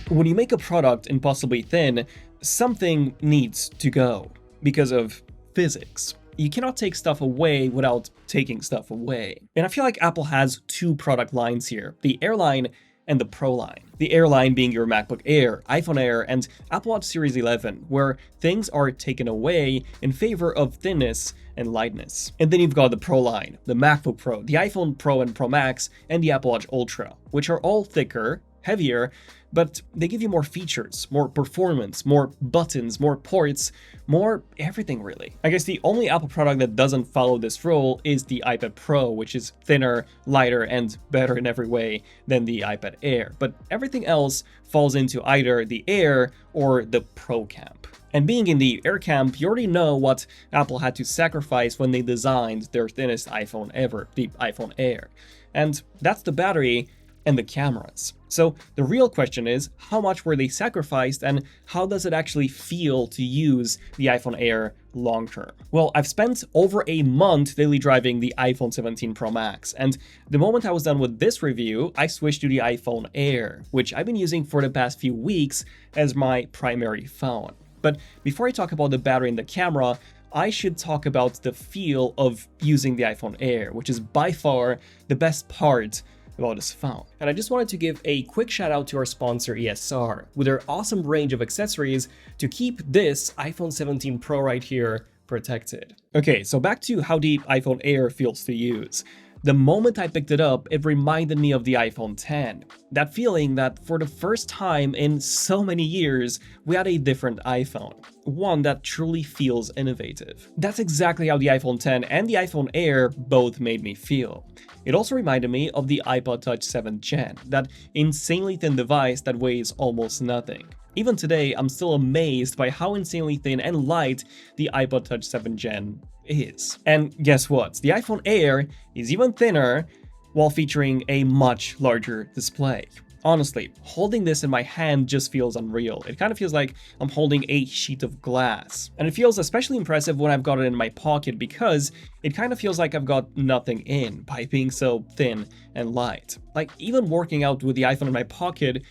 when you make a product impossibly thin, something needs to go because of physics. You cannot take stuff away without taking stuff away. And I feel like Apple has two product lines here, the Air line and the Pro line. The Air line being your MacBook Air, iPhone Air, and Apple Watch Series 11, where things are taken away in favor of thinness and lightness. And then you've got the Pro line, the MacBook Pro, the iPhone Pro and Pro Max, and the Apple Watch Ultra, which are all thicker, heavier, but they give you more features, more performance, more buttons, more ports, more everything really. I guess the only Apple product that doesn't follow this rule is the iPad Pro, which is thinner, lighter, and better in every way than the iPad Air. But everything else falls into either the Air or the Pro camp. And being in the Air camp, you already know what Apple had to sacrifice when they designed their thinnest iPhone ever, the iPhone Air. And that's the battery and the cameras. So the real question is, how much were they sacrificed and how does it actually feel to use the iPhone Air long term? Well, I've spent over a month daily driving the iPhone 17 Pro Max, and the moment I was done with this review, I switched to the iPhone Air, which I've been using for the past few weeks as my primary phone. But before I talk about the battery and the camera, I should talk about the feel of using the iPhone Air, which is by far the best part about this phone. And I just wanted to give a quick shout out to our sponsor ESR with their awesome range of accessories to keep this iPhone 17 Pro right here protected. Okay, so back to how the iPhone Air feels to use. The moment I picked it up, it reminded me of the iPhone X. That feeling that for the first time in so many years, we had a different iPhone. One that truly feels innovative. That's exactly how the iPhone X and the iPhone Air both made me feel. It also reminded me of the iPod Touch 7th Gen, that insanely thin device that weighs almost nothing. Even today, I'm still amazed by how insanely thin and light the iPod Touch 7th Gen is. And guess what? The iPhone Air is even thinner while featuring a much larger display. Honestly, holding this in my hand just feels unreal. It kind of feels like I'm holding a sheet of glass. And it feels especially impressive when I've got it in my pocket because it kind of feels like I've got nothing in by being so thin and light. Like even working out with the iPhone in my pocket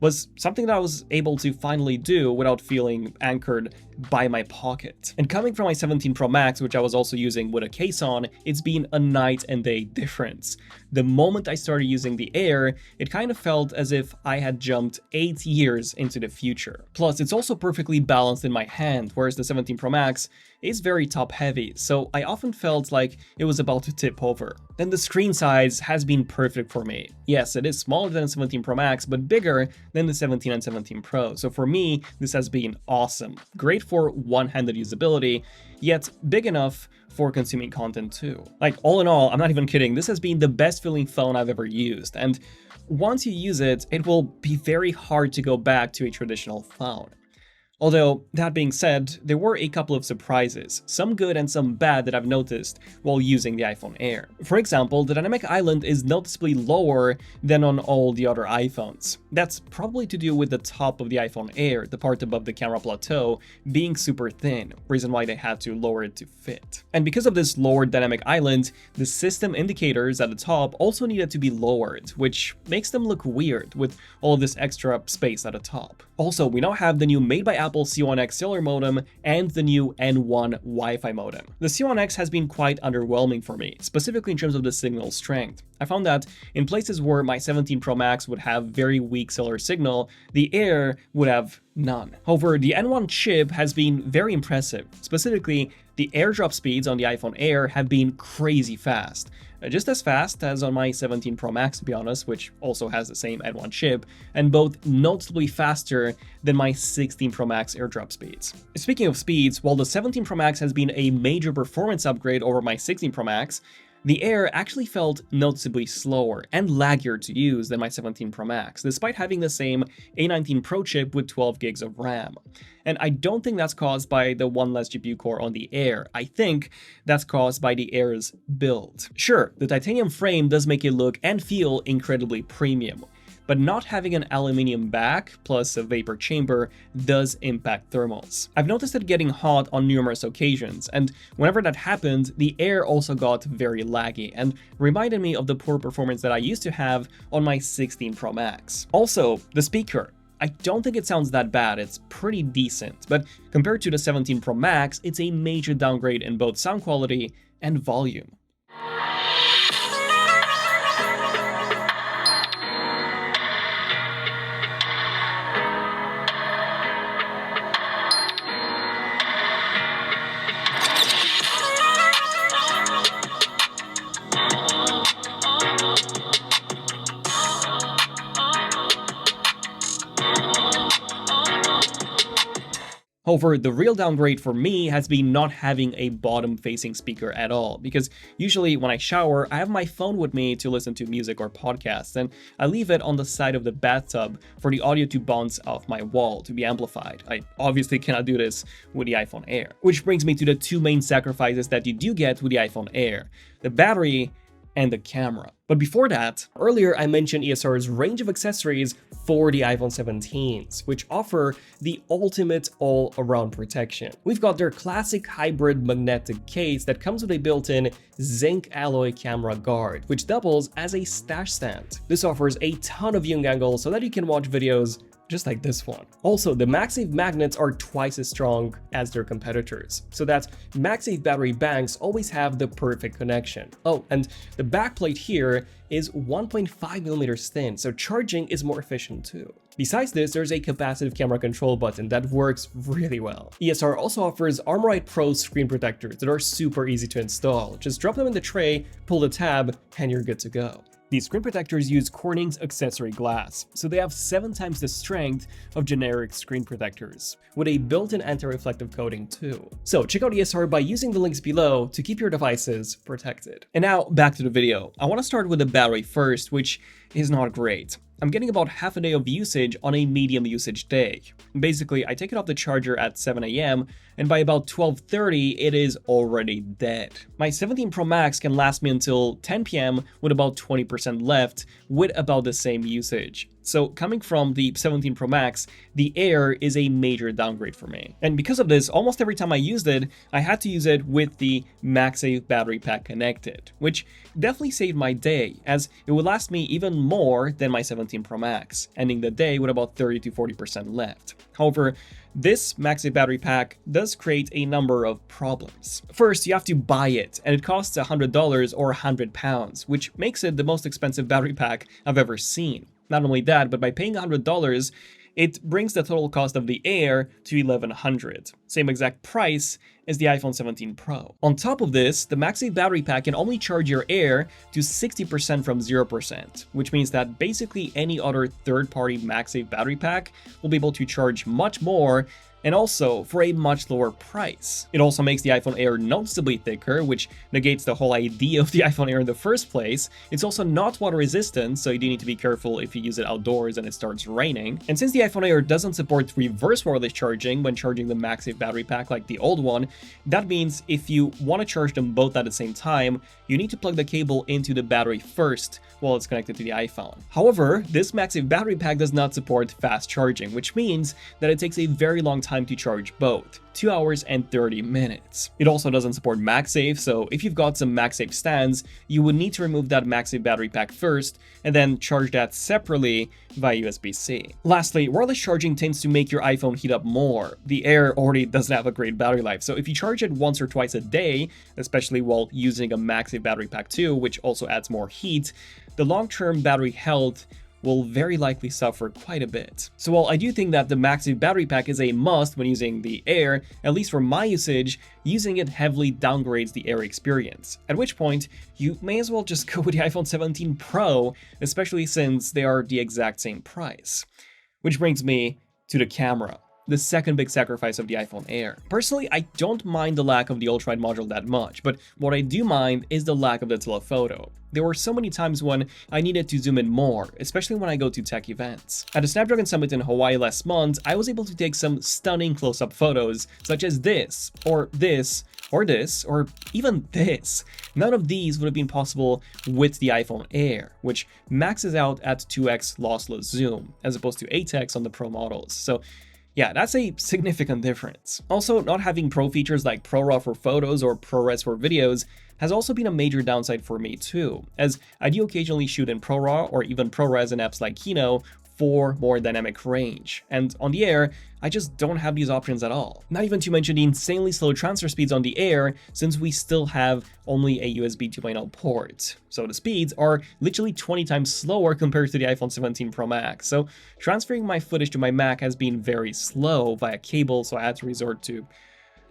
was something that I was able to finally do without feeling anchored by my pocket. And coming from my 17 Pro Max, which I was also using with a case on, it's been a night and day difference. The moment I started using the Air, it kind of felt as if I had jumped 8 years into the future. Plus, it's also perfectly balanced in my hand, whereas the 17 Pro Max is very top heavy, so I often felt like it was about to tip over. Then the screen size has been perfect for me. Yes, it is smaller than the 17 Pro Max, but bigger than the 17 and 17 Pro. So for me, this has been awesome. Great for one-handed usability, yet big enough for consuming content too. Like all in all, I'm not even kidding, this has been the best feeling phone I've ever used. And once you use it, it will be very hard to go back to a traditional phone. Although, that being said, there were a couple of surprises, some good and some bad that I've noticed while using the iPhone Air. For example, the dynamic island is noticeably lower than on all the other iPhones. That's probably to do with the top of the iPhone Air, the part above the camera plateau, being super thin, reason why they had to lower it to fit. And because of this lowered dynamic island, the system indicators at the top also needed to be lowered, which makes them look weird with all of this extra space at the top. Also, we now have the new made by Apple C1X cellular modem and the new N1 Wi-Fi modem. The C1X has been quite underwhelming for me, specifically in terms of the signal strength. I found that in places where my 17 Pro Max would have very weak cellular signal, the Air would have none. However, the N1 chip has been very impressive. Specifically, the AirDrop speeds on the iPhone Air have been crazy fast. Just as fast as on my 17 Pro Max, to be honest, which also has the same N1 chip, and both noticeably faster than my 16 Pro Max AirDrop speeds. Speaking of speeds, while the 17 Pro Max has been a major performance upgrade over my 16 Pro Max, the Air actually felt noticeably slower and laggier to use than my 17 Pro Max, despite having the same A19 Pro chip with 12 gigs of RAM. And I don't think that's caused by the one less GPU core on the Air. I think that's caused by the Air's build. Sure, the titanium frame does make it look and feel incredibly premium, but not having an aluminum back plus a vapor chamber does impact thermals. I've noticed it getting hot on numerous occasions, and whenever that happened, the Air also got very laggy and reminded me of the poor performance that I used to have on my 16 Pro Max. Also, the speaker. I don't think it sounds that bad, it's pretty decent, but compared to the 17 Pro Max, it's a major downgrade in both sound quality and volume. However, the real downgrade for me has been not having a bottom-facing speaker at all, because usually when I shower, I have my phone with me to listen to music or podcasts, and I leave it on the side of the bathtub for the audio to bounce off my wall to be amplified. I obviously cannot do this with the iPhone Air. Which brings me to the two main sacrifices that you do get with the iPhone Air: the battery and the camera. But before that, earlier I mentioned ESR's range of accessories for the iPhone 17s, which offer the ultimate all-around protection. We've got their classic hybrid magnetic case that comes with a built-in zinc alloy camera guard, which doubles as a stash stand. This offers a ton of viewing angles so that you can watch videos just like this one. Also, the MagSafe magnets are twice as strong as their competitors, so that MagSafe battery banks always have the perfect connection. Oh, and the backplate here is 1.5 millimeters thin, so charging is more efficient too. Besides this, there's a capacitive camera control button that works really well. ESR also offers Armorite Pro screen protectors that are super easy to install. Just drop them in the tray, pull the tab, and you're good to go. These screen protectors use Corning's accessory glass, so they have 7 times the strength of generic screen protectors, with a built-in anti-reflective coating too. So check out ESR by using the links below to keep your devices protected. And now back to the video. I want to start with the battery first, which is not great. I'm getting about half a day of usage on a medium usage day. Basically, I take it off the charger at 7 AM, and by about 12:30, it is already dead. My 17 Pro Max can last me until 10 PM with about 20% left, with about the same usage. So coming from the 17 Pro Max, the Air is a major downgrade for me. And because of this, almost every time I used it, I had to use it with the MagSafe battery pack connected, which definitely saved my day, as it would last me even more than my 17 Pro Max, ending the day with about 30 to 40% left. However, this MagSafe battery pack does create a number of problems. First, you have to buy it, and it costs $100 or £100, which makes it the most expensive battery pack I've ever seen. Not only that, but by paying $100, it brings the total cost of the Air to $1,100, same exact price as the iPhone 17 Pro. On top of this, the MagSafe battery pack can only charge your Air to 60% from 0%, which means that basically any other third-party MagSafe battery pack will be able to charge much more, and also for a much lower price. It also makes the iPhone Air noticeably thicker, which negates the whole idea of the iPhone Air in the first place. It's also not water resistant, so you do need to be careful if you use it outdoors and it starts raining. And since the iPhone Air doesn't support reverse wireless charging when charging the MagSafe battery pack like the old one, that means if you want to charge them both at the same time, you need to plug the cable into the battery first while it's connected to the iPhone. However, this MagSafe battery pack does not support fast charging, which means that it takes a very long time to charge both, 2 hours and 30 minutes. It also doesn't support MagSafe, so if you've got some MagSafe stands, you would need to remove that MagSafe battery pack first and then charge that separately via USB-C. Lastly, wireless charging tends to make your iPhone heat up more. The Air already doesn't have a great battery life, so if you charge it once or twice a day, especially while using a MagSafe battery pack too, which also adds more heat, the long-term battery health will very likely suffer quite a bit. So while I do think that the MagSafe battery pack is a must when using the Air, at least for my usage, using it heavily downgrades the Air experience, at which point you may as well just go with the iPhone 17 Pro, especially since they are the exact same price. Which brings me to the camera, the second big sacrifice of the iPhone Air. Personally, I don't mind the lack of the ultrawide module that much, but what I do mind is the lack of the telephoto. There were so many times when I needed to zoom in more, especially when I go to tech events. At the Snapdragon Summit in Hawaii last month, I was able to take some stunning close-up photos, such as this, or this, or this, or even this. None of these would have been possible with the iPhone Air, which maxes out at 2x lossless zoom, as opposed to 8x on the Pro models. So yeah, that's a significant difference. Also, not having Pro features like ProRAW for photos or ProRes for videos has also been a major downside for me too, as I do occasionally shoot in ProRAW or even ProRes in apps like Kino for more dynamic range, and on the Air, I just don't have these options at all. Not even to mention the insanely slow transfer speeds on the Air, since we still have only a USB 2.0 port. So the speeds are literally 20 times slower compared to the iPhone 17 Pro Max. So transferring my footage to my Mac has been very slow via cable, so I had to resort to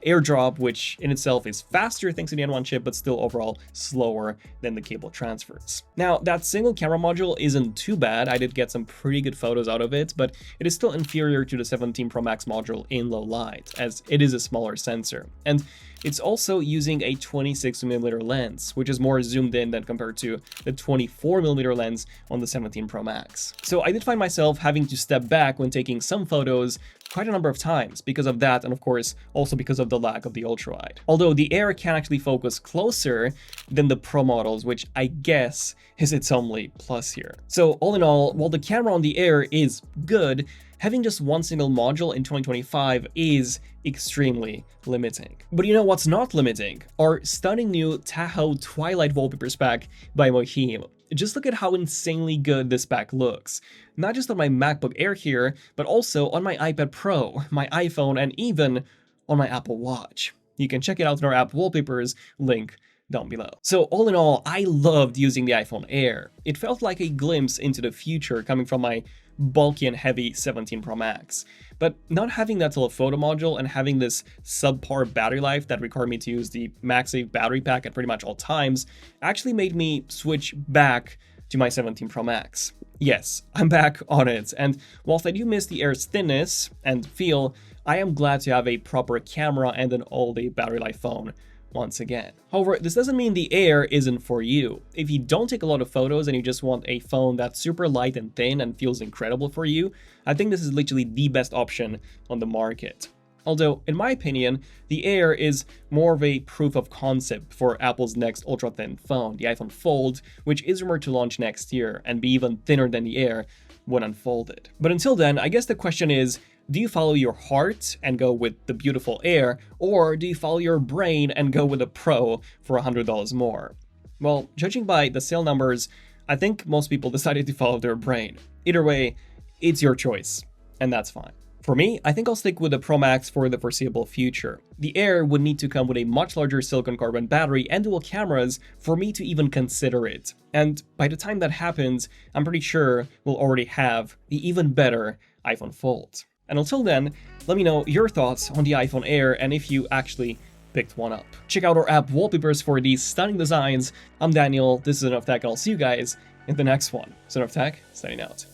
AirDrop, which in itself is faster thanks to the N1 chip, but still overall slower than the cable transfers. Now, that single camera module isn't too bad. I did get some pretty good photos out of it, but it is still inferior to the 17 Pro Max module in low light, as it is a smaller sensor. And it's also using a 26mm lens, which is more zoomed in than compared to the 24mm lens on the 17 Pro Max. So I did find myself having to step back when taking some photos quite a number of times because of that, and of course also because of the lack of the ultrawide. Although the Air can actually focus closer than the Pro models, which I guess is its only plus here. So all in all, while the camera on the Air is good, having just one single module in 2025 is extremely limiting. But you know what's not limiting? Our stunning new Tahoe Twilight Wallpapers pack by Mohim. Just look at how insanely good this pack looks. Not just on my MacBook Air here, but also on my iPad Pro, my iPhone, and even on my Apple Watch. You can check it out in our app wallpapers, link down below. So all in all, I loved using the iPhone Air. It felt like a glimpse into the future coming from my bulky and heavy 17 Pro Max. But not having that telephoto module and having this subpar battery life that required me to use the MagSafe battery pack at pretty much all times actually made me switch back to my 17 Pro Max. Yes, I'm back on it, and whilst I do miss the Air's thinness and feel, I am glad to have a proper camera and an all-day battery life phone once again. However, this doesn't mean the Air isn't for you. If you don't take a lot of photos and you just want a phone that's super light and thin and feels incredible for you, I think this is literally the best option on the market. Although, in my opinion, the Air is more of a proof of concept for Apple's next ultra-thin phone, the iPhone Fold, which is rumored to launch next year and be even thinner than the Air when unfolded. But until then, I guess the question is, do you follow your heart and go with the beautiful Air, or do you follow your brain and go with a Pro for $100 more? Well, judging by the sale numbers, I think most people decided to follow their brain. Either way, it's your choice, and that's fine. For me, I think I'll stick with the Pro Max for the foreseeable future. The Air would need to come with a much larger silicon carbon battery and dual cameras for me to even consider it. And by the time that happens, I'm pretty sure we'll already have the even better iPhone Fold. And until then, let me know your thoughts on the iPhone Air and if you actually picked one up. Check out our app wallpapers for these stunning designs. I'm Daniel, this is ZONEofTECH, and I'll see you guys in the next one. ZONEofTECH, signing out.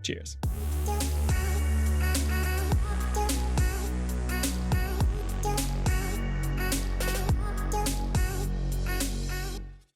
Cheers.